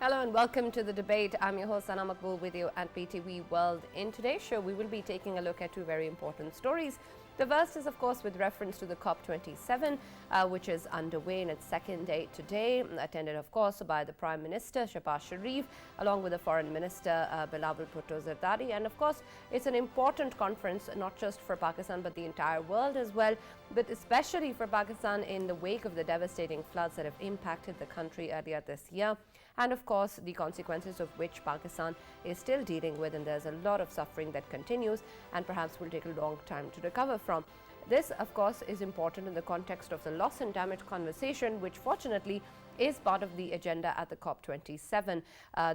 Hello and welcome to the debate. I'm your host Sana Maqbool with you at PTV World. In today's show, we will be taking a look at two very important stories. The first is, of course, with reference to the COP27, which is underway in its second day today, attended, of course, by the Prime Minister, Shehbaz Sharif, along with the Foreign Minister, Bilawal Bhutto Zardari. And, of course, it's an important conference, not just for Pakistan, but the entire world as well, but especially for Pakistan in the wake of the devastating floods that have impacted the country earlier this year. And, of course, the consequences of which Pakistan is still dealing with, and there's a lot of suffering that continues and perhaps will take a long time to recover from. This, of course, is important in the context of the loss and damage conversation, which fortunately is part of the agenda at the COP27.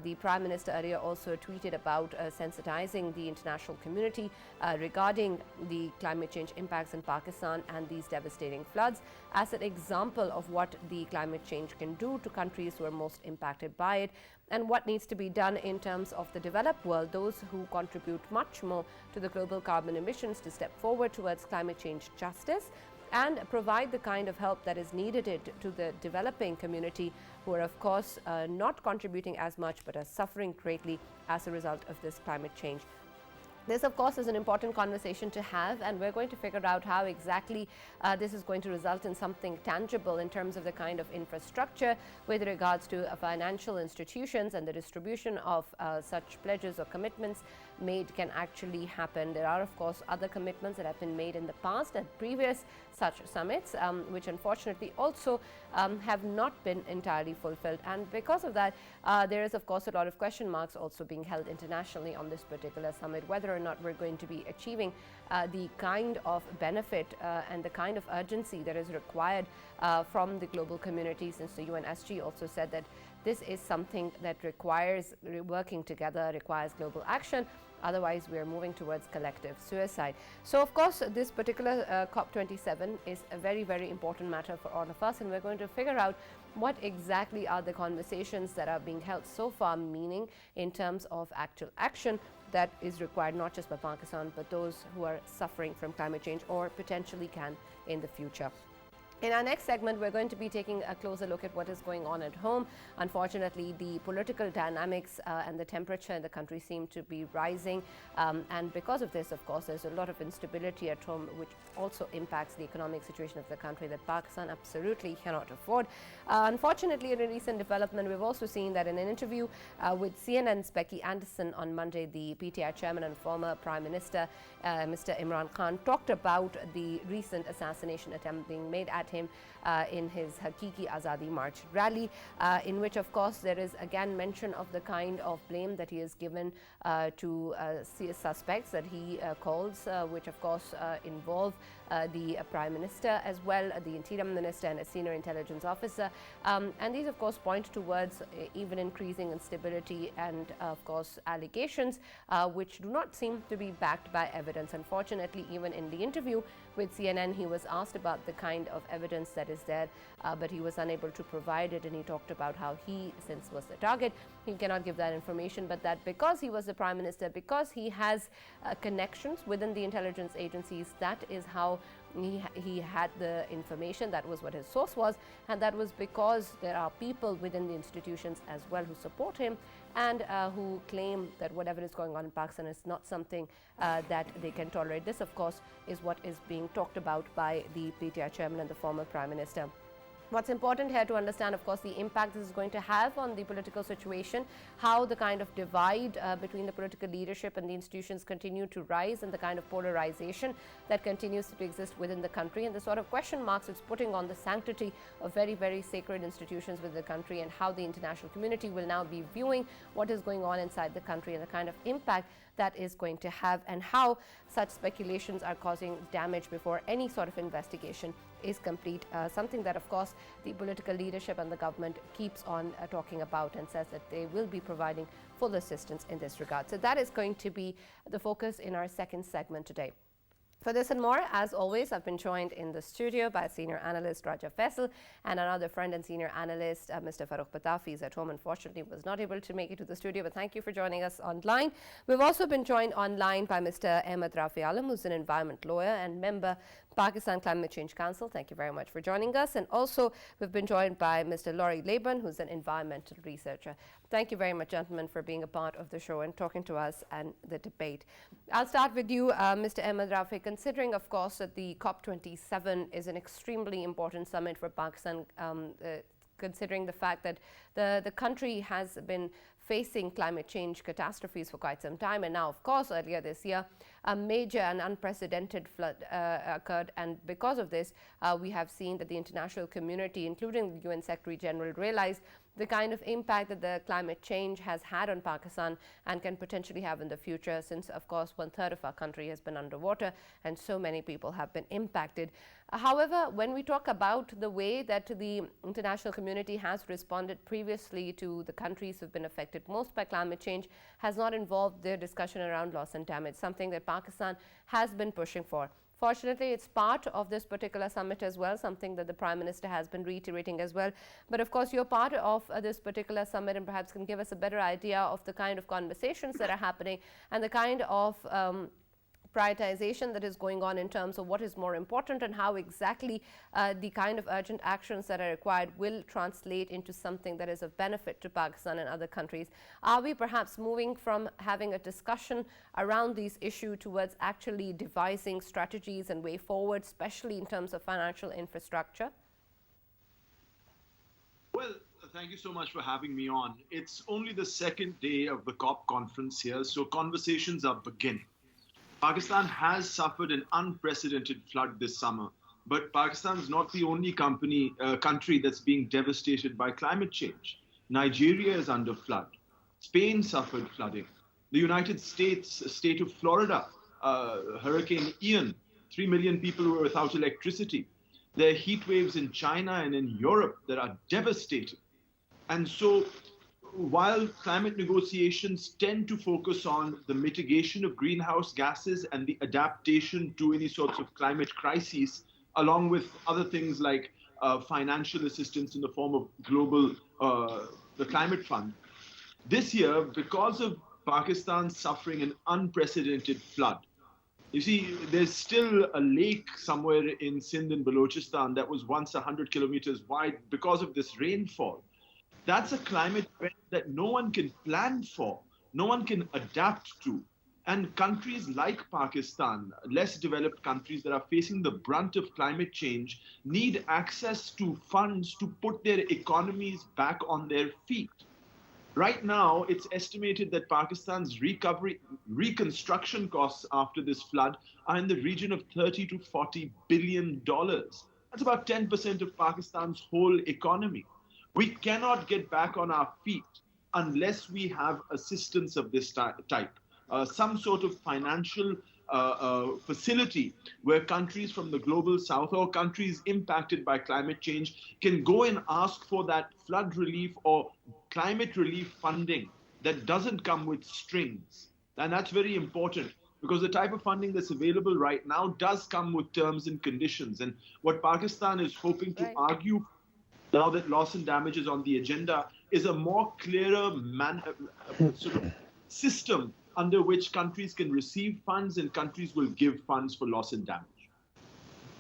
The Prime Minister earlier also tweeted about sensitizing the international community regarding the climate change impacts in Pakistan and these devastating floods as an example of what the climate change can do to countries who are most impacted by it, and what needs to be done in terms of the developed world, those who contribute much more to the global carbon emissions, to step forward towards climate change justice and provide the kind of help that is needed to the developing community, who are, of course, not contributing as much but are suffering greatly as a result of this climate change. This, of course, is an important conversation to have, and we're going to figure out how exactly this is going to result in something tangible in terms of the kind of infrastructure with regards to financial institutions, and the distribution of such pledges or commitments made can actually happen. There are, of course, other commitments that have been made in the past at previous such summits, which unfortunately also have not been entirely fulfilled. And because of that, there is, of course, a lot of question marks also being held internationally on this particular summit, whether or not we're going to be achieving the kind of benefit and the kind of urgency that is required from the global community, since the UNSG also said that this is something that requires working together, requires global action. Otherwise, we are moving towards collective suicide. So, of course, this particular COP27 is a very, very important matter for all of us, and we're going to figure out what exactly are the conversations that are being held so far, meaning in terms of actual action that is required not just by Pakistan, but those who are suffering from climate change or potentially can in the future. In our next segment, we're going to be taking a closer look at what is going on at home. Unfortunately, the political dynamics and the temperature in the country seem to be rising. And because of this, of course, there's a lot of instability at home, which also impacts the economic situation of the country that Pakistan absolutely cannot afford. Unfortunately, in a recent development, we've also seen that in an interview with CNN's Becky Anderson on Monday, the PTI chairman and former Prime Minister, Mr. Imran Khan, talked about the recent assassination attempt being made at him in his Hakiki Azadi March rally, in which, of course, there is again mention of the kind of blame that he has given to suspects that he calls, which, of course, involve the Prime Minister as well, the Interior Minister and a senior intelligence officer. And these, of course, point towards even increasing instability and, of course, allegations which do not seem to be backed by evidence. Unfortunately, even in the interview with CNN, he was asked about the kind of evidence that is there, but he was unable to provide it, and he talked about how he, since was the target, he cannot give that information, but that because he was the Prime Minister, because he has connections within the intelligence agencies, that is how he had the information. That was what his source was, and that was because there are people within the institutions as well who support him and who claim that whatever is going on in Pakistan is not something that they can tolerate. This, of course, is what is being talked about by the PTI chairman and the former Prime Minister. What's important here to understand, of course, the impact this is going to have on the political situation, how the kind of divide between the political leadership and the institutions continue to rise, and the kind of polarization that continues to exist within the country, and the sort of question marks it's putting on the sanctity of very, very sacred institutions within the country, and how the international community will now be viewing what is going on inside the country and the kind of impact that is going to have, and how such speculations are causing damage before any sort of investigation is complete. Something that, of course, the political leadership and the government keeps on talking about, and says that they will be providing full assistance in this regard. So that is going to be the focus in our second segment today. For this and more, as always, I've been joined in the studio by senior analyst Raja Faisal and another friend and senior analyst, Mr. Farokh Batafi, is at home. Unfortunately, was not able to make it to the studio, but thank you for joining us online. We've also been joined online by Mr. Ahmed Rafi Alam, who's an environment lawyer and member Pakistan Climate Change Council. Thank you very much for joining us. And also, we've been joined by Mr. Laurie Laban, who's an environmental researcher. Thank you very much, gentlemen, for being a part of the show and talking to us and the debate. I'll start with you, Mr. Ahmed Rafi. Considering, of course, that the COP27 is an extremely important summit for Pakistan, considering the fact that the country has been facing climate change catastrophes for quite some time. And now, of course, earlier this year, a major and unprecedented flood occurred. And because of this, we have seen that the international community, including the UN Secretary General, realized the kind of impact that the climate change has had on Pakistan and can potentially have in the future, since, of course, 1/3 of our country has been underwater and so many people have been impacted. However, when we talk about the way that the international community has responded previously to the countries who have been affected most by climate change, has not involved their discussion around loss and damage, something that Pakistan has been pushing for. Fortunately, it's part of this particular summit as well, something that the Prime Minister has been reiterating as well. But of course, you're part of this particular summit and perhaps can give us a better idea of the kind of conversations that are happening and the kind of prioritization that is going on in terms of what is more important and how exactly the kind of urgent actions that are required will translate into something that is of benefit to Pakistan and other countries. Are we perhaps moving from having a discussion around these issues towards actually devising strategies and way forward, especially in terms of financial infrastructure? Well, thank you so much for having me on. It's only the second day of the COP conference here, so conversations are beginning. Pakistan has suffered an unprecedented flood this summer, but Pakistan is not the only country that's being devastated by climate change. Nigeria is under flood. Spain suffered flooding. The United States, state of Florida, Hurricane Ian, 3 million people were without electricity. There are heat waves in China and in Europe that are devastating. And so, while climate negotiations tend to focus on the mitigation of greenhouse gases and the adaptation to any sorts of climate crises, along with other things like financial assistance in the form of the Climate Fund, this year, because of Pakistan suffering an unprecedented flood, you see, there's still a lake somewhere in Sindh and Balochistan that was once 100 kilometers wide because of this rainfall. That's a climate event that no one can plan for, no one can adapt to. And countries like Pakistan, less developed countries that are facing the brunt of climate change, need access to funds to put their economies back on their feet. Right now, it's estimated that Pakistan's reconstruction costs after this flood are in the region of $30 to $40 billion. That's about 10% of Pakistan's whole economy. We cannot get back on our feet unless we have assistance of this type, some sort of financial facility where countries from the global south or countries impacted by climate change can go and ask for that flood relief or climate relief funding that doesn't come with strings. And that's very important, because the type of funding that's available right now does come with terms and conditions. And what Pakistan is hoping to argue, now that loss and damage is on the agenda, is a more clearer sort of system under which countries can receive funds and countries will give funds for loss and damage.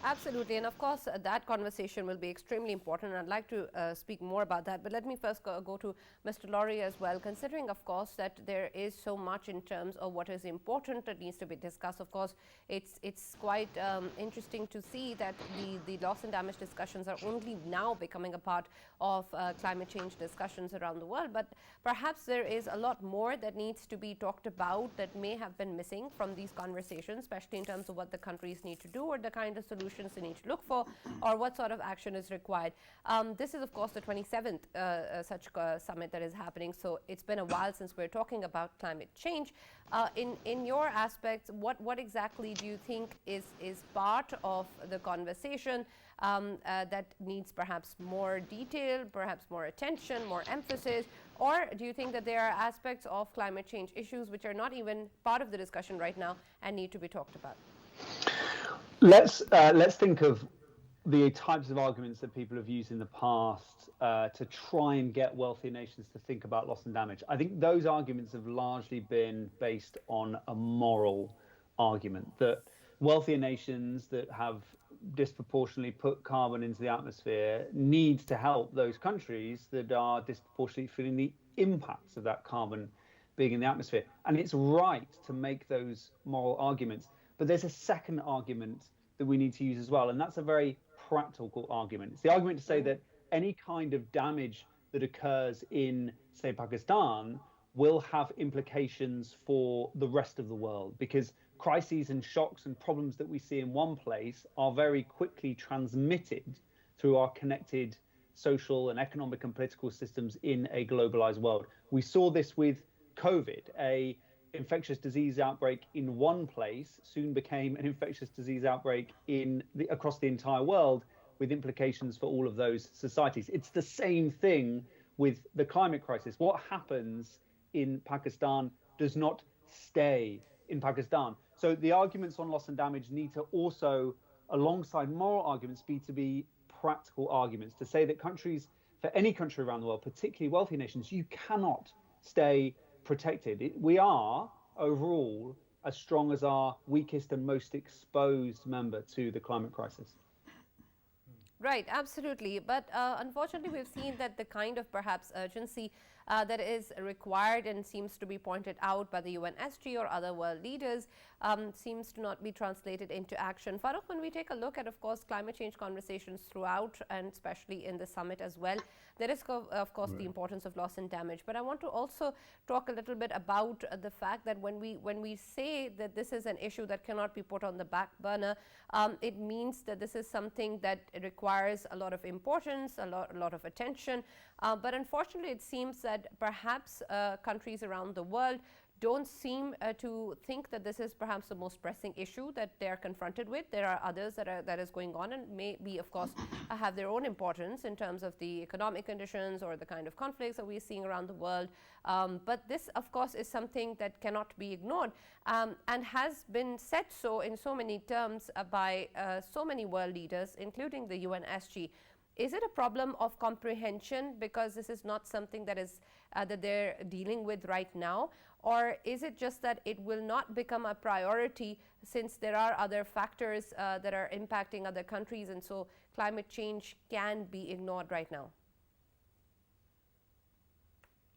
Absolutely. And of course, that conversation will be extremely important. I'd like to speak more about that. But let me first go to Mr. Laurie as well, considering, of course, that there is so much in terms of what is important that needs to be discussed. Of course, it's quite interesting to see that the loss and damage discussions are only now becoming a part of climate change discussions around the world. But perhaps there is a lot more that needs to be talked about that may have been missing from these conversations, especially in terms of what the countries need to do or the kind of solutions they need to look for, or what sort of action is required. This is, of course, the 27th such summit that is happening, so it's been a while since we're talking about climate change. In your aspects, what exactly do you think is part of the conversation that needs perhaps more detail, perhaps more attention, more emphasis, or do you think that there are aspects of climate change issues which are not even part of the discussion right now and need to be talked about? Let's think of the types of arguments that people have used in the past to try and get wealthy nations to think about loss and damage. I think those arguments have largely been based on a moral argument that wealthier nations that have disproportionately put carbon into the atmosphere needs to help those countries that are disproportionately feeling the impacts of that carbon being in the atmosphere. And it's right to make those moral arguments. But there's a second argument that we need to use as well, and that's a very practical argument. It's the argument to say that any kind of damage that occurs in, say, Pakistan will have implications for the rest of the world, because crises and shocks and problems that we see in one place are very quickly transmitted through our connected social and economic and political systems in a globalized world. We saw this with COVID. A infectious disease outbreak in one place soon became an infectious disease outbreak across the entire world, with implications for all of those societies. It's the same thing with the climate crisis. What happens in Pakistan does not stay in Pakistan. So the arguments on loss and damage need to also, alongside moral arguments, be practical arguments to say that countries, for any country around the world, particularly wealthy nations, you cannot stay protected. We are overall as strong as our weakest and most exposed member to the climate crisis. Right, absolutely. But unfortunately, we've seen that the kind of perhaps urgency that is required and seems to be pointed out by the UNSG or other world leaders seems to not be translated into action. Farrukh, when we take a look at, of course, climate change conversations throughout, and especially in the summit as well, there is, of course, the importance of loss and damage. But I want to also talk a little bit about the fact that when we say that this is an issue that cannot be put on the back burner, it means that this is something that requires a lot of importance, a lot of attention. But unfortunately, it seems that perhaps countries around the world don't seem to think that this is perhaps the most pressing issue that they are confronted with. There are others that is going on, and maybe, of course, have their own importance in terms of the economic conditions or the kind of conflicts that we're seeing around the world. But this, of course, is something that cannot be ignored and has been said so in so many terms by so many world leaders, including the UNSG. Is it a problem of comprehension because this is not something that is that they're dealing with right now? Or is it just that it will not become a priority since there are other factors that are impacting other countries, and so climate change can be ignored right now?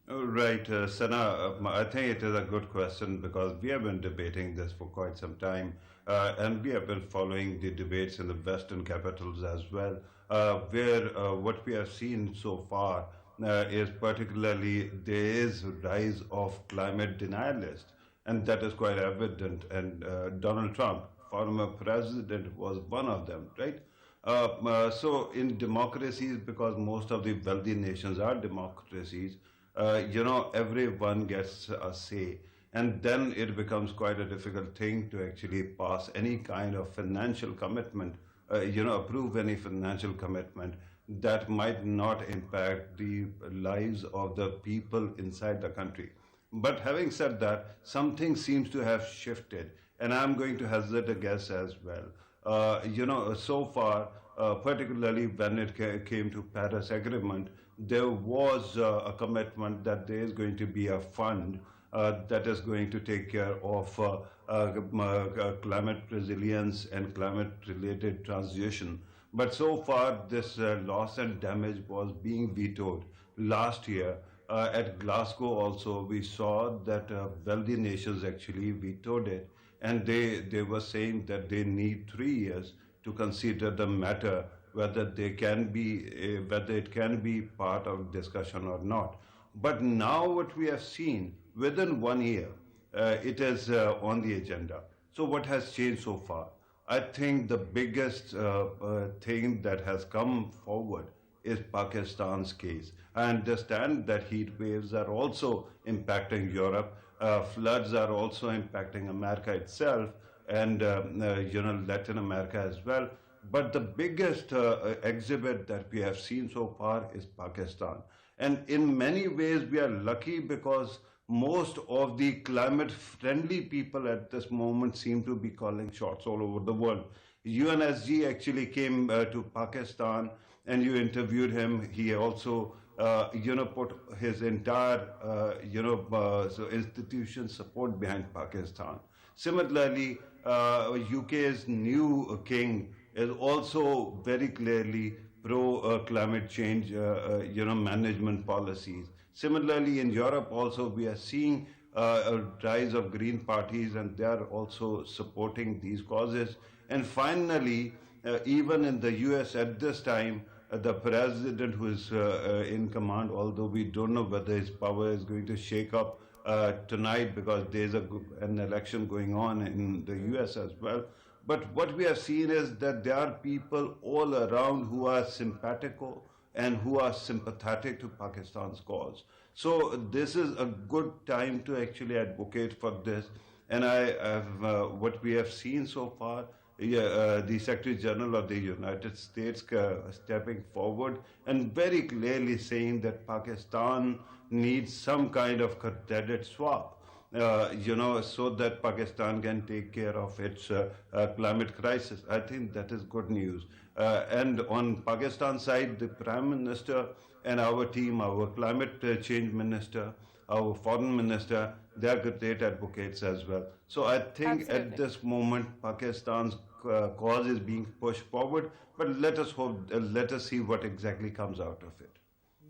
Right, Sana, I think it is a good question because we have been debating this for quite some time and we have been following the debates in the Western capitals as well, where what we have seen so far is particularly there is a rise of climate denialists, and that is quite evident. And Donald Trump, former president, was one of them, right? So in democracies, because most of the wealthy nations are democracies, everyone gets a say. And then it becomes quite a difficult thing to actually pass any kind of financial commitment, approve any financial commitment that might not impact the lives of the people inside the country. But having said that, something seems to have shifted, and I'm going to hazard a guess as well. So far, particularly when it came to Paris Agreement, there was a commitment that there is going to be a fund that is going to take care of climate resilience and climate-related transition. But so far, this loss and damage was being vetoed. Last year, at Glasgow also, we saw that wealthy nations actually vetoed it, and they were saying that they need 3 years to consider the matter, whether it can be part of discussion or not. But now what we have seen, within 1 year, it is on the agenda. So what has changed so far? I think the biggest thing that has come forward is Pakistan's case. I understand that heat waves are also impacting Europe. Floods are also impacting America itself and Latin America as well. But the biggest exhibit that we have seen so far is Pakistan. And in many ways, we are lucky because most of the climate-friendly people at this moment seem to be calling shots all over the world. UNSG actually came to Pakistan and you interviewed him. He also, put his entire, institution support behind Pakistan. Similarly, UK's new king is also very clearly pro climate change, management policies. Similarly, in Europe also we are seeing a rise of green parties, and they are also supporting these causes. And finally, even in the US at this time, the president who is in command, although we don't know whether his power is going to shake up tonight because there's an election going on in the US as well. But what we have seen is that there are people all around who are simpatico and who are sympathetic to Pakistan's cause. So this is a good time to actually advocate for this. And I have what we have seen so far, the Secretary General of the United States stepping forward and very clearly saying that Pakistan needs some kind of credit swap. So that Pakistan can take care of its climate crisis. I think that is good news. And on Pakistan side, the Prime Minister and our team, our climate change minister, our foreign minister, they are great advocates as well. So I think Absolutely. at this moment, Pakistan's cause is being pushed forward, but let us hope, let us see what exactly comes out of it.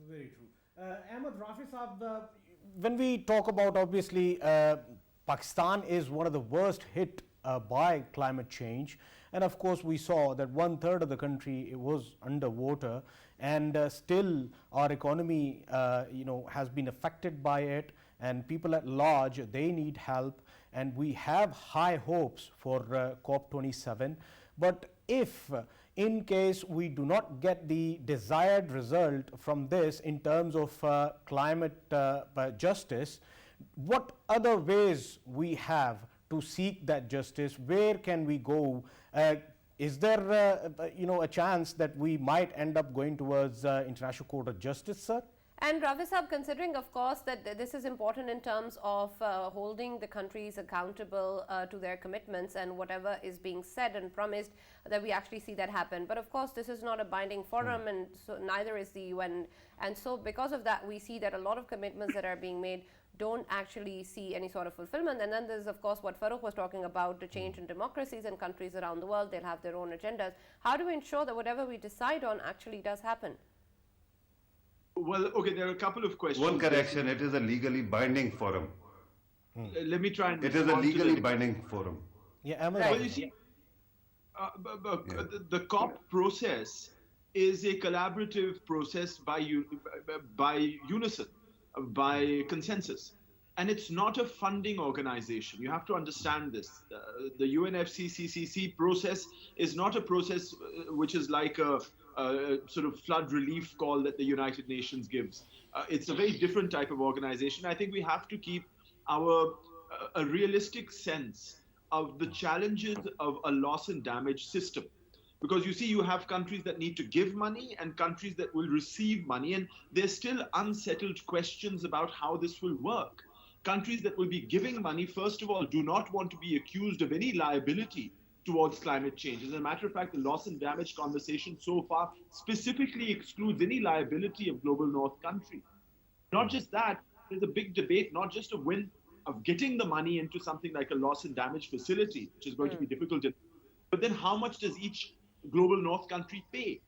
Very true. Ahmed Rafi Saab, when we talk about obviously Pakistan is one of the worst hit by climate change, and of course we saw that 1/3 of the country it was underwater, and still our economy has been affected by it, and people at large they need help, and we have high hopes for COP27. But if in case we do not get the desired result from this in terms of climate justice, what other ways we have to seek that justice? Where can we go? Is there a chance that we might end up going towards International Court of Justice, sir? And Ravi Saab, considering of course that this is important in terms of holding the countries accountable to their commitments, and whatever is being said and promised, that we actually see that happen. But of course this is not a binding forum, and so neither is the UN. And so because of that, we see that a lot of commitments that are being made don't actually see any sort of fulfillment. And then there's of course what Farooq was talking about, the change in democracies in countries around the world. They'll have their own agendas. How do we ensure that whatever we decide on actually does happen? Well, okay, there are a couple of questions. One correction, it is a legally binding forum. Let me try and It is a respond to legally the- binding forum. Yeah, Ahmed. Right. Well, you see, the COP process is a collaborative process by unison, by consensus. And it's not a funding organization. You have to understand this. The UNFCCC process is not a process which is like a sort of flood relief call that the United Nations gives. It's a very different type of organization. I think we have to keep a realistic sense of the challenges of a loss and damage system. Because you see, you have countries that need to give money and countries that will receive money, and there's still unsettled questions about how this will work. Countries that will be giving money, first of all, do not want to be accused of any liability towards climate change. As a matter of fact, the loss and damage conversation so far specifically excludes any liability of global north countries. Not just that, there's a big debate, not just of getting the money into something like a loss and damage facility, which is going to be difficult, but then how much does each global north country pay?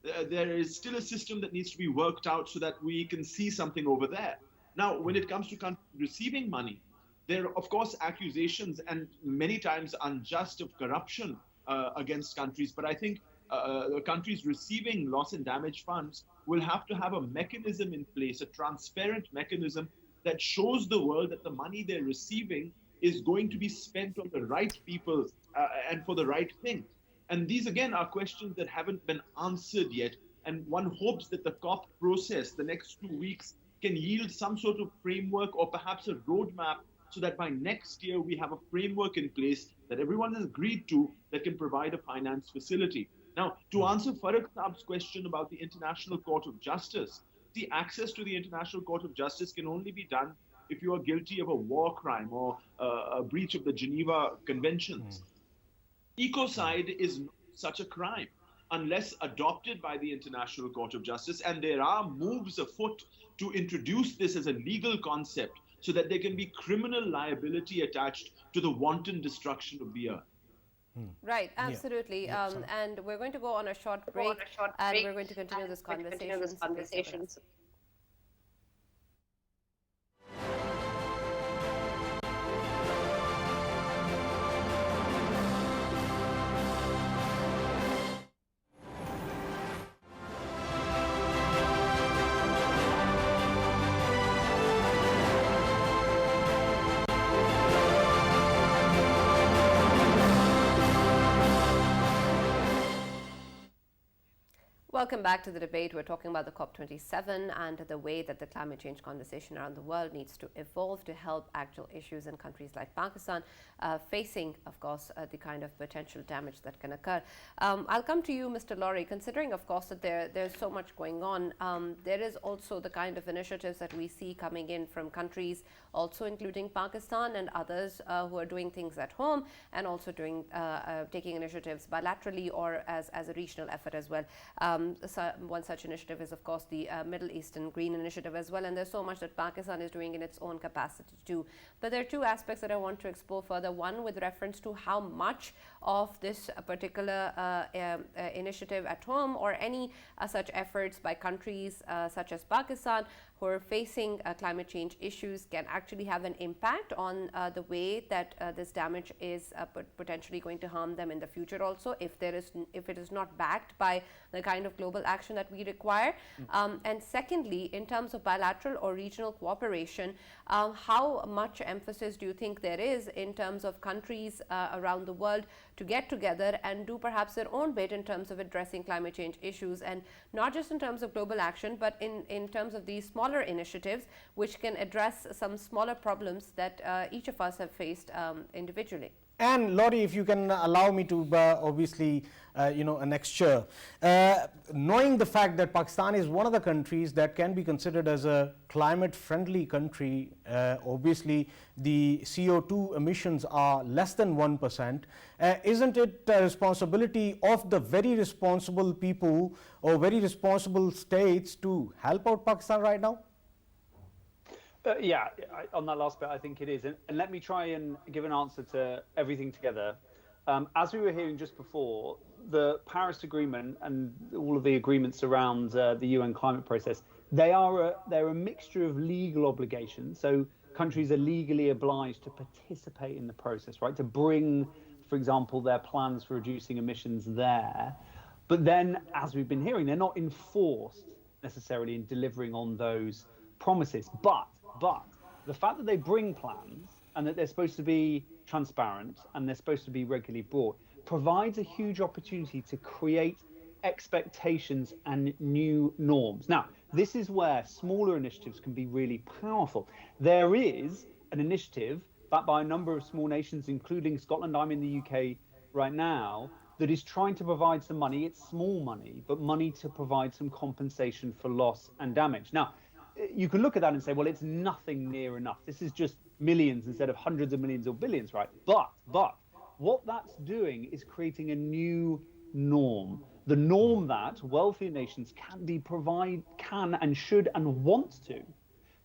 There is still a system that needs to be worked out so that we can see something over there. Now, when it comes to countries receiving money, there are, of course, accusations and many times unjust of corruption against countries. But I think countries receiving loss and damage funds will have to have a mechanism in place, a transparent mechanism that shows the world that the money they're receiving is going to be spent on the right people and for the right thing. And these, again, are questions that haven't been answered yet. And one hopes that the COP process, the next 2 weeks, can yield some sort of framework or perhaps a roadmap so that by next year we have a framework in place that everyone has agreed to that can provide a finance facility. Now, to answer Farooq Saab's question about the International Court of Justice, the access to the International Court of Justice can only be done if you are guilty of a war crime or a breach of the Geneva Conventions. Ecocide is not such a crime unless adopted by the International Court of Justice, and there are moves afoot to introduce this as a legal concept so that there can be criminal liability attached to the wanton destruction of the earth. Right, absolutely. And we're going to go on a short break, and we're going to continue this conversation. Welcome back to the debate. We're talking about the COP27 and the way that the climate change conversation around the world needs to evolve to help actual issues in countries like Pakistan facing, of course, the kind of potential damage that can occur. I'll come to you, Mr. Lawrie. Considering, of course, that there's so much going on, there is also the kind of initiatives that we see coming in from countries, also including Pakistan and others who are doing things at home and also doing taking initiatives bilaterally or as a regional effort as well. One such initiative is, of course, the Middle Eastern Green Initiative as well, and there's so much that Pakistan is doing in its own capacity too. But there are two aspects that I want to explore further. One with reference to how much of this particular initiative at home or any such efforts by countries such as Pakistan who are facing climate change issues can actually have an impact on the way that this damage is potentially going to harm them in the future also, if it is not backed by the kind of global action that we require. And secondly, in terms of bilateral or regional cooperation, how much emphasis do you think there is in terms of countries around the world to get together and do perhaps their own bit in terms of addressing climate change issues, and not just in terms of global action, but in terms of these smaller initiatives which can address some smaller problems that each of us have faced individually? And Lawrie, if you can allow me to obviously, an extra, knowing the fact that Pakistan is one of the countries that can be considered as a climate friendly country, obviously the CO2 emissions are less than 1%. Isn't it a responsibility of the very responsible people or very responsible states to help out Pakistan right now? On that last bit, I think it is. And let me try and give an answer to everything together. As we were hearing just before, the Paris Agreement and all of the agreements around the UN climate process, they're a mixture of legal obligations. So countries are legally obliged to participate in the process, right? To bring, for example, their plans for reducing emissions there. But then, as we've been hearing, they're not enforced necessarily in delivering on those promises. But the fact that they bring plans and that they're supposed to be transparent and they're supposed to be regularly brought provides a huge opportunity to create expectations and new norms. Now, this is where smaller initiatives can be really powerful. There is an initiative backed by a number of small nations, including Scotland. I'm in the UK right now, that is trying to provide some money. It's small money, but money to provide some compensation for loss and damage. Now, you can look at that and say, well, it's nothing near enough. This is just millions instead of hundreds of millions or billions, right? But what that's doing is creating a new norm. The norm that wealthy nations can and should and want to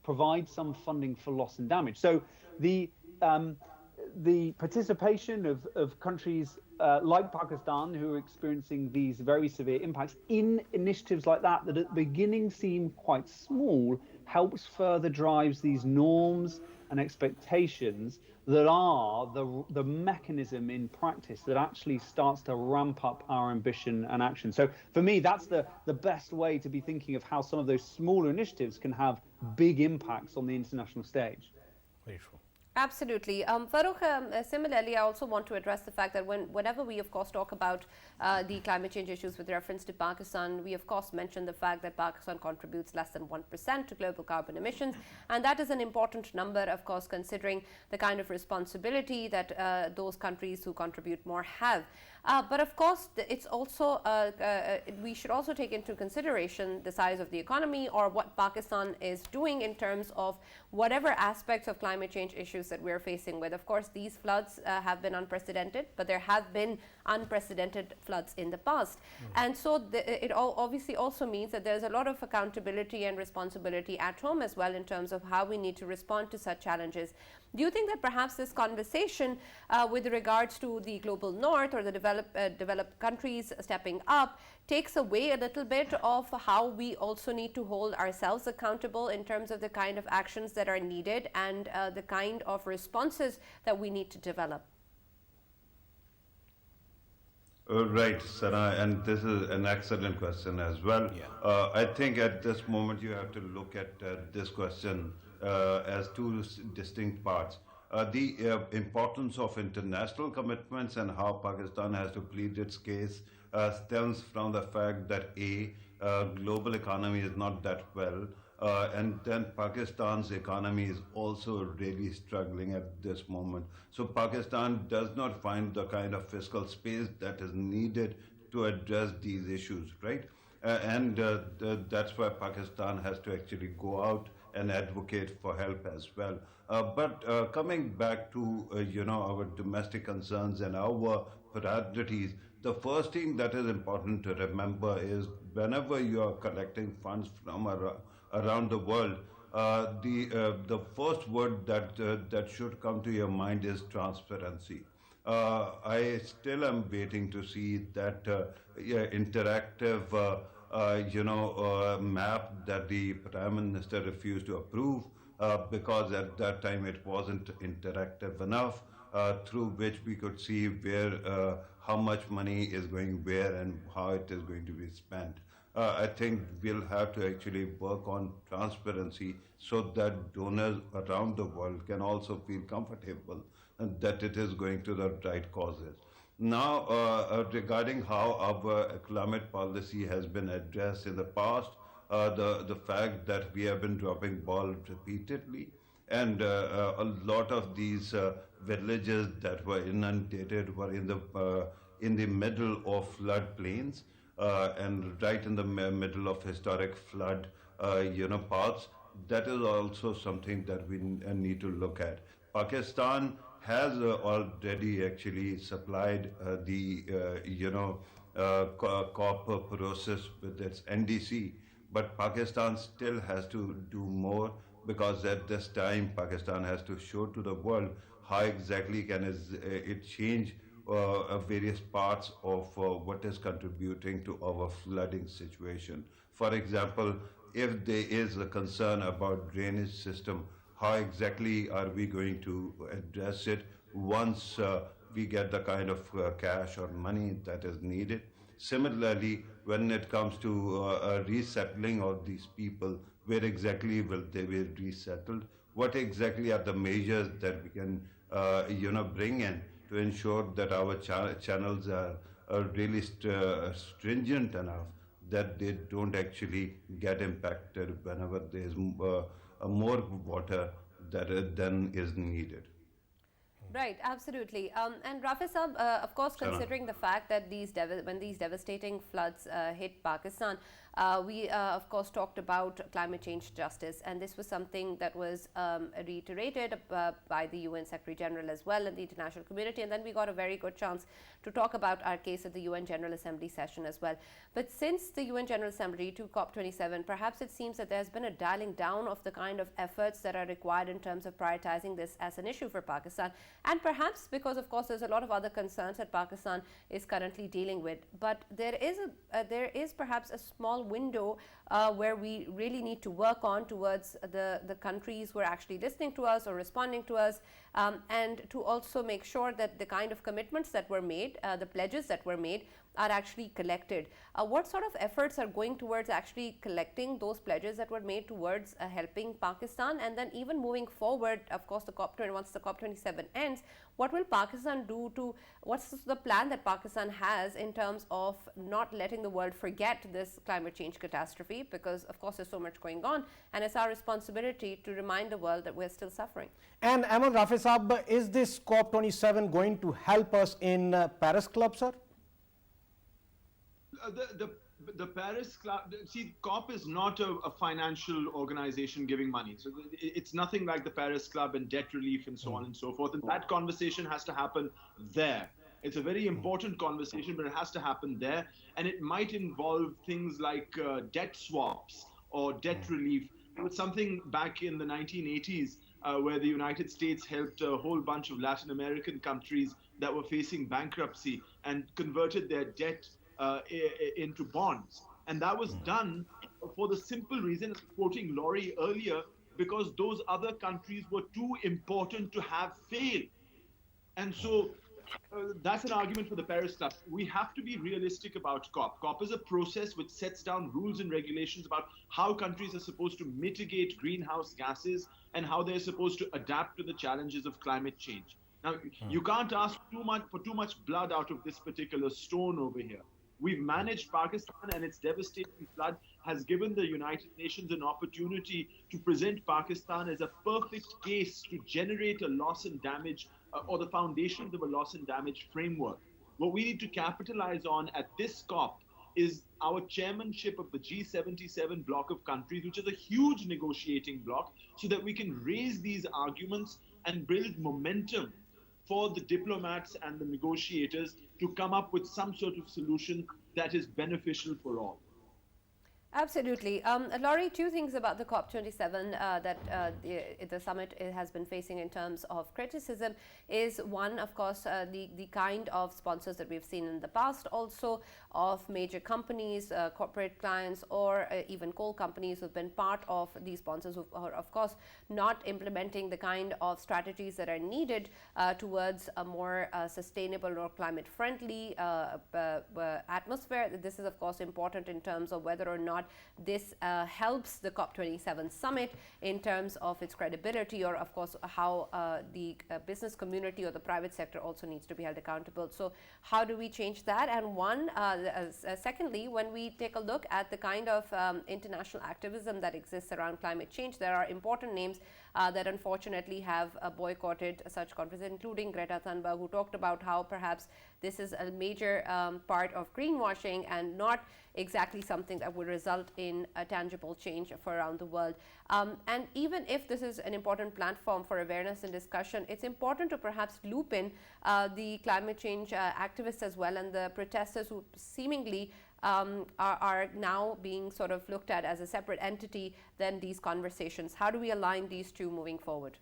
provide some funding for loss and damage. So the participation of countries like Pakistan, who are experiencing these very severe impacts, in initiatives like that at the beginning seem quite small, helps further drives these norms and expectations that are the mechanism in practice that actually starts to ramp up our ambition and action. So for me, that's the best way to be thinking of how some of those smaller initiatives can have big impacts on the international stage. Very true. Absolutely. Farrukh, similarly, I also want to address the fact that whenever we, of course, talk about the climate change issues with reference to Pakistan, we, of course, mention the fact that Pakistan contributes less than 1% to global carbon emissions. And that is an important number, of course, considering the kind of responsibility that those countries who contribute more have. But of course, it's also we should also take into consideration the size of the economy or what Pakistan is doing in terms of whatever aspects of climate change issues challenges that we're facing with. Of course, these floods have been unprecedented, but there have been unprecedented floods in the past. And so it obviously also means that there's a lot of accountability and responsibility at home as well in terms of how we need to respond to such challenges. Do you think that perhaps this conversation with regards to the global north or the developed countries stepping up takes away a little bit of how we also need to hold ourselves accountable in terms of the kind of actions that are needed and the kind of responses that we need to develop? Right, Sana, and this is an excellent question as well. Yeah. I think at this moment you have to look at this question as two distinct parts. The importance of international commitments and how Pakistan has to plead its case stems from the fact that global economy is not that well, and then Pakistan's economy is also really struggling at this moment. So Pakistan does not find the kind of fiscal space that is needed to address these issues, right? And that's why Pakistan has to actually go out and advocate for help as well. But coming back to our domestic concerns and our priorities, the first thing that is important to remember is whenever you are collecting funds from around the world, the first word that should come to your mind is transparency. I still am waiting to see that interactive map that the Prime Minister refused to approve because at that time it wasn't interactive enough, through which we could see where how much money is going where and how it is going to be spent. I think we'll have to actually work on transparency so that donors around the world can also feel comfortable and that it is going to the right causes. Now, regarding how our climate policy has been addressed in the past, the fact that we have been dropping balls repeatedly, and a lot of these villages that were inundated were in the middle of flood plains and right in the middle of historic flood paths. That is also something that we need to look at. Pakistan has already actually supplied the COP process with its NDC, but Pakistan still has to do more, because at this time Pakistan has to show to the world how exactly can it change various parts of what is contributing to our flooding situation. For example, if there is a concern about drainage system, how exactly are we going to address it once we get the kind of cash or money that is needed? Similarly, when it comes to resettling of these people, where exactly will they be resettled? What exactly are the measures that we can bring in to ensure that our channels are really stringent enough that they don't actually get impacted whenever there is more water than is needed. Right, absolutely. And Rafi Saab, of course, considering the fact that when these devastating floods hit Pakistan, we, of course, talked about climate change justice. And this was something that was reiterated by the UN Secretary General as well in the international community. And then we got a very good chance to talk about our case at the UN General Assembly session as well. But since the UN General Assembly to COP27, perhaps it seems that there's been a dialing down of the kind of efforts that are required in terms of prioritizing this as an issue for Pakistan. And perhaps because, of course, there's a lot of other concerns that Pakistan is currently dealing with. But there is perhaps a small window where we really need to work on towards the countries who are actually listening to us or responding to us, and to also make sure that the kind of commitments that were made, the pledges that were made, are actually collected. What sort of efforts are going towards actually collecting those pledges that were made towards helping Pakistan? And then even moving forward, of course, once the COP27 ends, what will Pakistan do what's the plan that Pakistan has in terms of not letting the world forget this climate change catastrophe? Because, of course, there's so much going on, and it's our responsibility to remind the world that we're still suffering. And Ahmed Rafi Saab, is this COP27 going to help us in Paris Club, sir? The the Paris Club, see, COP is not a financial organization giving money. So it's nothing like the Paris Club and debt relief and so on and so forth. And that conversation has to happen there. It's a very important conversation, but it has to happen there. And it might involve things like debt swaps or debt relief. It was something back in the 1980s where the United States helped a whole bunch of Latin American countries that were facing bankruptcy and converted their debt into bonds. And that was done for the simple reason, quoting Laurie earlier, because those other countries were too important to have fail. And so that's an argument for the Paris Club. We have to be realistic about COP. COP is a process which sets down rules and regulations about how countries are supposed to mitigate greenhouse gases and how they're supposed to adapt to the challenges of climate change. Now, you can't ask for too much blood out of this particular stone over here. We've managed Pakistan, and its devastating flood has given the United Nations an opportunity to present Pakistan as a perfect case to generate a loss and damage or the foundations of a loss and damage framework. What we need to capitalize on at this COP is our chairmanship of the G77 bloc of countries, which is a huge negotiating bloc, so that we can raise these arguments and build momentum for the diplomats and the negotiators to come up with some sort of solution that is beneficial for all. Absolutely. Laurie, two things about the COP27 that the summit has been facing in terms of criticism is one, of course, the kind of sponsors that we've seen in the past, also of major companies, corporate clients, or even coal companies who've been part of these sponsors who are, of course, not implementing the kind of strategies that are needed towards a more sustainable or climate-friendly atmosphere. This is, of course, important in terms of whether or not this helps the COP27 summit in terms of its credibility, or of course how the business community or the private sector also needs to be held accountable. So how do we change that? And secondly, when we take a look at the kind of international activism that exists around climate change, there are important names that unfortunately have boycotted such conferences, including Greta Thunberg, who talked about how perhaps this is a major part of greenwashing and not exactly something that would result in a tangible change for around the world. And even if this is an important platform for awareness and discussion, it's important to perhaps loop in the climate change activists as well, and the protesters who seemingly are now being sort of looked at as a separate entity than these conversations. How do we align these two moving forward?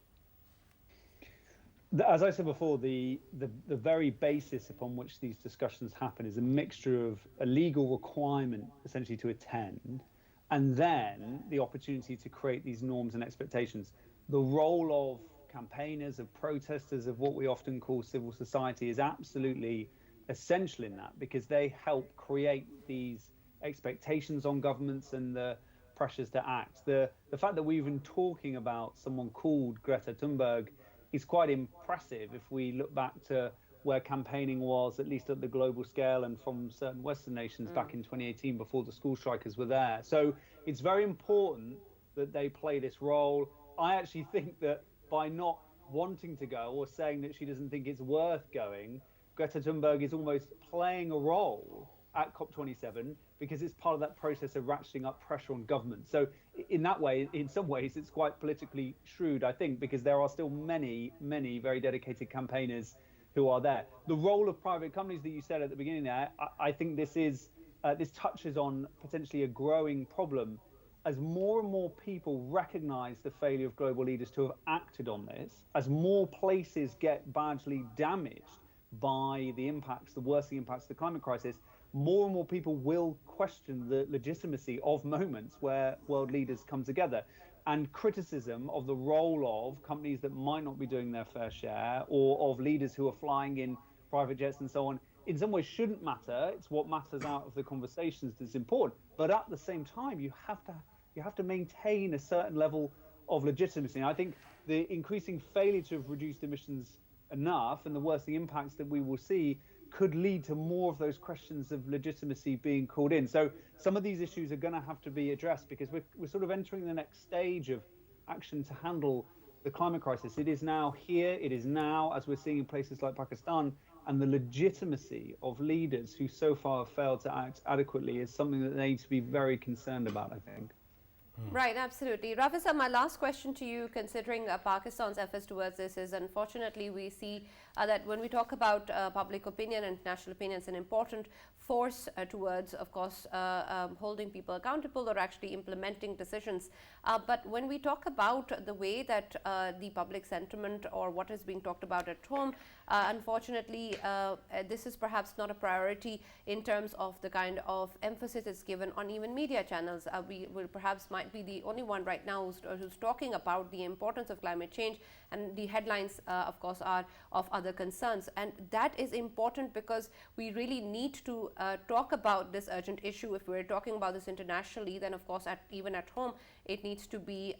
As I said before, the very basis upon which these discussions happen is a mixture of a legal requirement, essentially, to attend, and then the opportunity to create these norms and expectations. The role of campaigners, of protesters, of what we often call civil society is absolutely essential in that, because they help create these expectations on governments and the pressures to act. The fact that we're even talking about someone called Greta Thunberg is quite impressive if we look back to where campaigning was, at least at the global scale, and from certain Western nations back in 2018 before the school strikers were there. So it's very important that they play this role. I actually think that by not wanting to go or saying that she doesn't think it's worth going, Greta Thunberg is almost playing a role at COP27 because it's part of that process of ratcheting up pressure on government. So in that way, in some ways, it's quite politically shrewd, I think, because there are still many, many very dedicated campaigners who are there. The role of private companies that you said at the beginning there, I think this touches on potentially a growing problem as more and more people recognize the failure of global leaders to have acted on this, as more places get badly damaged by the impacts, the worsening impacts of the climate crisis, more and more people will question the legitimacy of moments where world leaders come together. And criticism of the role of companies that might not be doing their fair share, or of leaders who are flying in private jets and so on, in some ways shouldn't matter. It's what matters out of the conversations that's important. But at the same time, you have to maintain a certain level of legitimacy. And I think the increasing failure to have reduced emissions enough, and the worsening impacts that we will see, could lead to more of those questions of legitimacy being called in. So some of these issues are going to have to be addressed, because we're sort of entering the next stage of action to handle the climate crisis. It is now here, it is now, as we're seeing in places like Pakistan, and the legitimacy of leaders who so far have failed to act adequately is something that they need to be very concerned about, I think. Right, absolutely. Rafi sir, my last question to you, considering Pakistan's efforts towards this, is unfortunately we see that when we talk about public opinion and national opinion, it's an important force towards, of course, holding people accountable or actually implementing decisions. But when we talk about the way that the public sentiment or what is being talked about at home, unfortunately, this is perhaps not a priority in terms of the kind of emphasis it's given on even media channels. We will perhaps might be the only one right now who's talking about the importance of climate change, and the headlines, of course, are of other concerns. And that is important because we really need to talk about this urgent issue. If we're talking about this internationally, then of course, even at home, it needs to be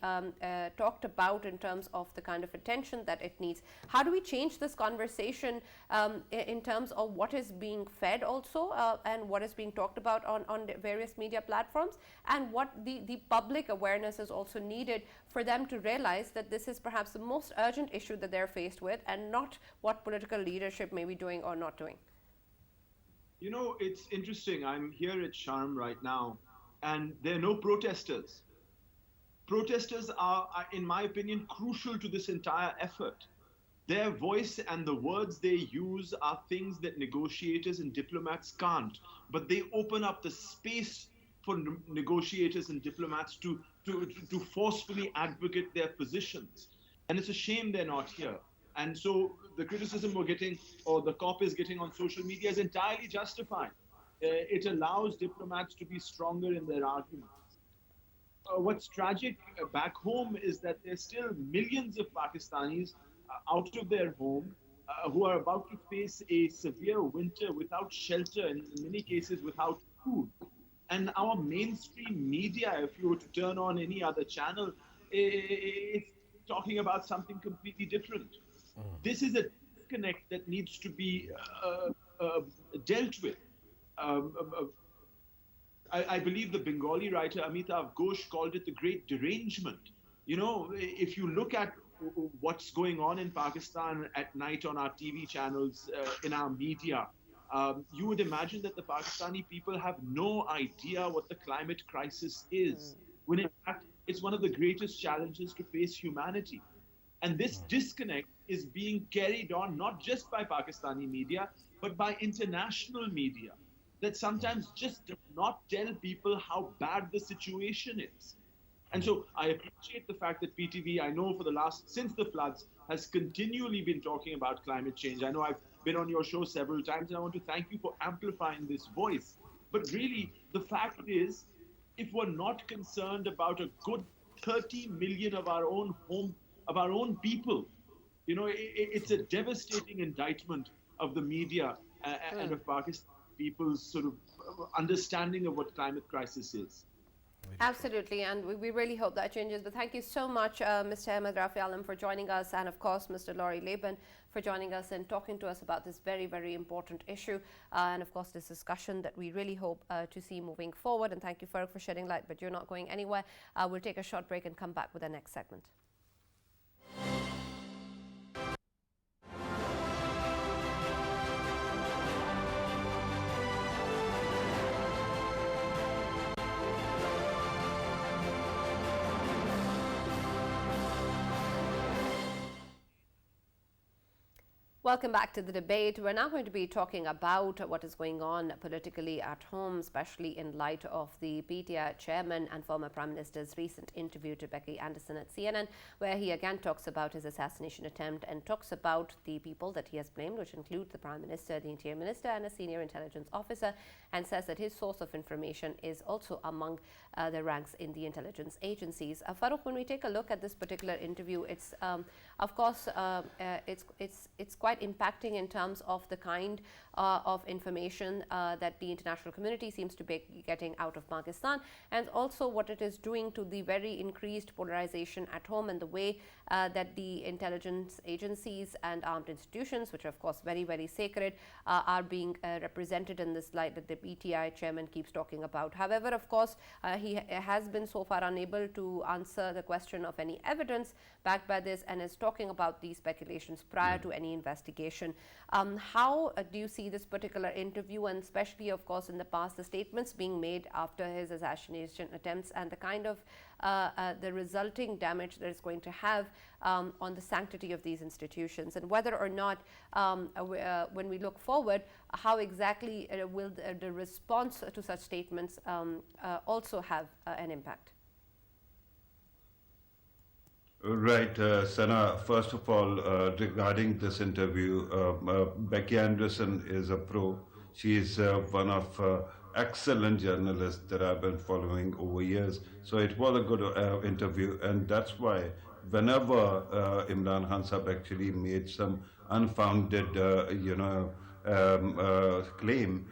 talked about in terms of the kind of attention that it needs. How do we change this conversation in terms of what is being fed also and what is being talked about on various media platforms, and what the public awareness is also needed for them to realize that this is perhaps the most urgent issue that they're faced with, and not what political leadership may be doing or not doing? You know, it's interesting. I'm here at Sharm right now, and there are no protesters. Protesters are, in my opinion, crucial to this entire effort. Their voice and the words they use are things that negotiators and diplomats can't, but they open up the space for negotiators and diplomats to forcefully advocate their positions. And it's a shame they're not here. And so the criticism we're getting, or the COP is getting on social media, is entirely justified. It allows diplomats to be stronger in their arguments. What's tragic back home is that there's still millions of Pakistanis out of their home who are about to face a severe winter without shelter, and in many cases without food. And our mainstream media, if you were to turn on any other channel, it's talking about something completely different. This is a disconnect that needs to be dealt with. I believe the Bengali writer Amitav Ghosh called it the great derangement. You know, if you look at what's going on in Pakistan at night on our TV channels, in our media, you would imagine that the Pakistani people have no idea what the climate crisis is, when in fact it's one of the greatest challenges to face humanity. And this disconnect is being carried on not just by Pakistani media, but by international media, that sometimes just do not tell people how bad the situation is. And so I appreciate the fact that PTV, I know since the floods, has continually been talking about climate change. I know I've been on your show several times, and I want to thank you for amplifying this voice. But really, the fact is, if we're not concerned about a good 30 million of our own people, you know, it's a devastating indictment of the media and of Pakistan people's sort of understanding of what climate crisis is. Absolutely, and we really hope that changes. But thank you so much, Mr. Ahmed Rafi Alam, for joining us, and of course, Mr. Laurie Laban, for joining us and talking to us about this very, very important issue, and of course, this discussion that we really hope to see moving forward. And thank you, Farooq, for shedding light, but you're not going anywhere. We'll take a short break and come back with the next segment. Welcome back to the debate. We're now going to be talking about what is going on politically at home, especially in light of the PTI chairman and former Prime Minister's recent interview to Becky Anderson at CNN, where he again talks about his assassination attempt and talks about the people that he has blamed, which include the Prime Minister, the Interior Minister, and a senior intelligence officer, and says that his source of information is also among the ranks in the intelligence agencies. Farooq, when we take a look at this particular interview, it's of course it's quite impacting in terms of the kind of information that the international community seems to be getting out of Pakistan, and also what it is doing to the very increased polarization at home and the way that the intelligence agencies and armed institutions, which are of course very, very sacred, are being represented in this light that the PTI chairman keeps talking about. However, of course, he has been so far unable to answer the question of any evidence backed by this, and is talking about these speculations prior to any investigation. How do you see this particular interview, and especially, of course, in the past, the statements being made after his assassination attempts, and the kind of the resulting damage that it's going to have on the sanctity of these institutions, and whether or not, when we look forward, how exactly will the response to such statements also have an impact? Right, Sana. First of all, regarding this interview, Becky Anderson is a pro. She is one of excellent journalists that I've been following over years. So it was a good interview, and that's why whenever Imran Khan Sahib actually made some unfounded, claim,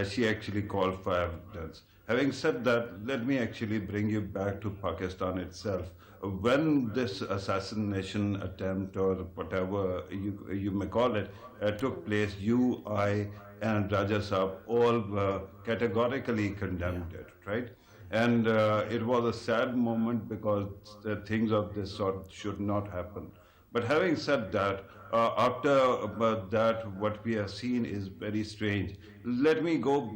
she actually called for evidence. Having said that, let me actually bring you back to Pakistan itself. When this assassination attempt, or whatever you may call it, took place, you, I, and Raja Saab all categorically condemned it, right? And it was a sad moment because things of this sort should not happen. But having said that, after that, what we have seen is very strange. Let me go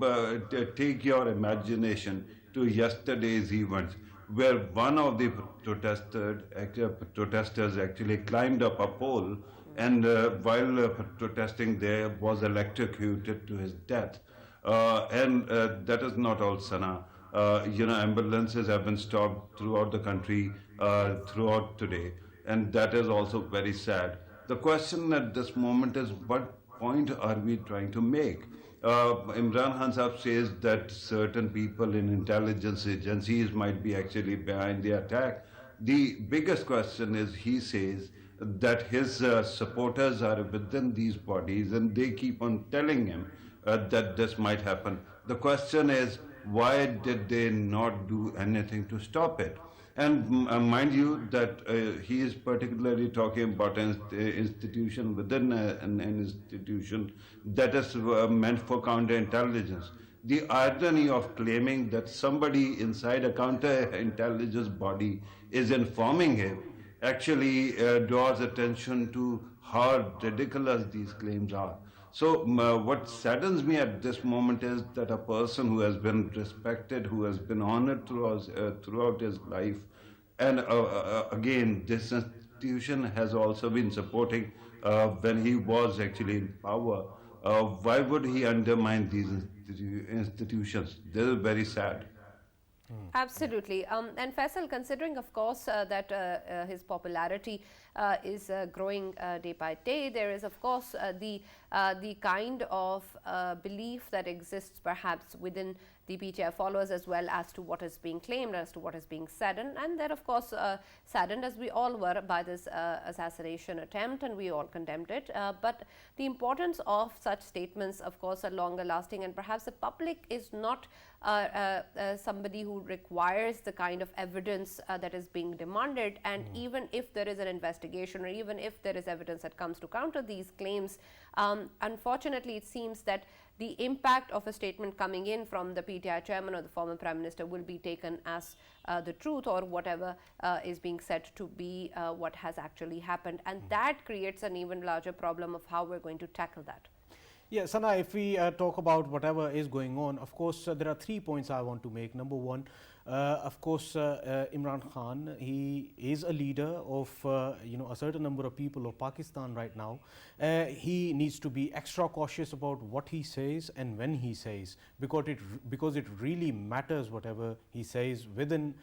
take your imagination to yesterday's events, where one of the protesters actually climbed up a pole, and while protesting there was electrocuted to his death. And that is not all, Sana. Ambulances have been stopped throughout the country throughout today, and that is also very sad. The question at this moment is, what point are we trying to make? Imran Khan Sahib says that certain people in intelligence agencies might be actually behind the attack. The biggest question is, he says that his supporters are within these bodies, and they keep on telling him that this might happen. The question is, why did they not do anything to stop it? And mind you that he is particularly talking about an institution within an institution that is meant for counterintelligence. The irony of claiming that somebody inside a counterintelligence body is informing him actually draws attention to how ridiculous these claims are. So what saddens me at this moment is that a person who has been respected, who has been honored throughout his life, and again, this institution has also been supporting when he was actually in power. Why would he undermine these institutions? This is very sad. Absolutely. And Faisal, considering, of course, that his popularity is growing day by day, there is, of course, the kind of belief that exists perhaps within the PTI followers as well as to what is being claimed, as to what is being said. And that, of course, saddened, as we all were, by this assassination attempt, and we all condemned it. But the importance of such statements, of course, are longer lasting, and perhaps the public is not somebody who requires the kind of evidence that is being demanded. And even if there is an investigation, or even if there is evidence that comes to counter these claims, unfortunately, it seems that the impact of a statement coming in from the PTI chairman or the former Prime Minister will be taken as the truth, or whatever is being said to be what has actually happened. And that creates an even larger problem of how we're going to tackle that. Yeah, Sana, if we talk about whatever is going on, of course, there are 3 points I want to make. Number one, of course, Imran Khan, he is a leader of a certain number of people of Pakistan right now. He needs to be extra cautious about what he says and when he says, because it really matters whatever he says within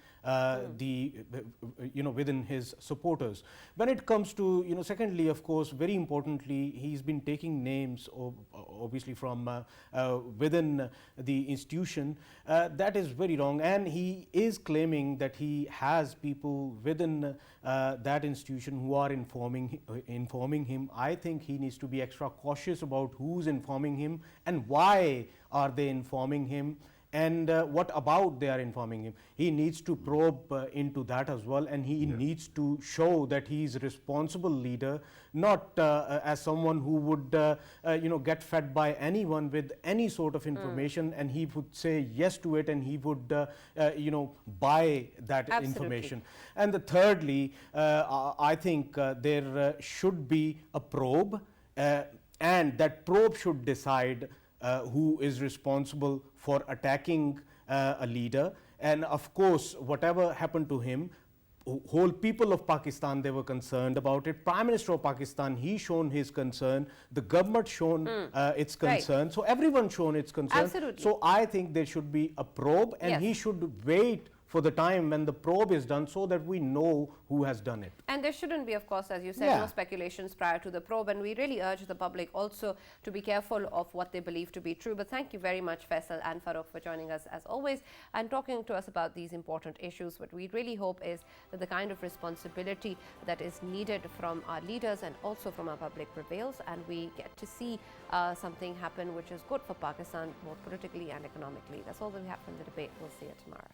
within his supporters. When it comes to, secondly, of course, very importantly, he's been taking names obviously from within the institution. That is very wrong, and he is claiming that he has people within that institution who are informing him. I think he needs to be extra cautious about who's informing him and why are they informing him. and what about they are informing him. He needs to probe into that as well, and he needs to show that he is a responsible leader, not as someone who would get fed by anyone with any sort of information, and he would say yes to it, and he would buy that information. And thirdly, I think there should be a probe, and that probe should decide who is responsible for attacking a leader. And of course, whatever happened to him, whole people of Pakistan, they were concerned about it. Prime Minister of Pakistan, he shown his concern. The government shown its concern. Right. So everyone shown its concern. Absolutely. So I think there should be a probe, and Yes. he should wait for the time when the probe is done, so that we know who has done it. And there shouldn't be, of course, as you said, Yeah. no speculations prior to the probe. And we really urge the public also to be careful of what they believe to be true. But thank you very much, Faisal and Farokh, for joining us as always and talking to us about these important issues. What we really hope is that the kind of responsibility that is needed from our leaders and also from our public prevails, and we get to see something happen which is good for Pakistan, both politically and economically. That's all that we have from the debate. We'll see you tomorrow.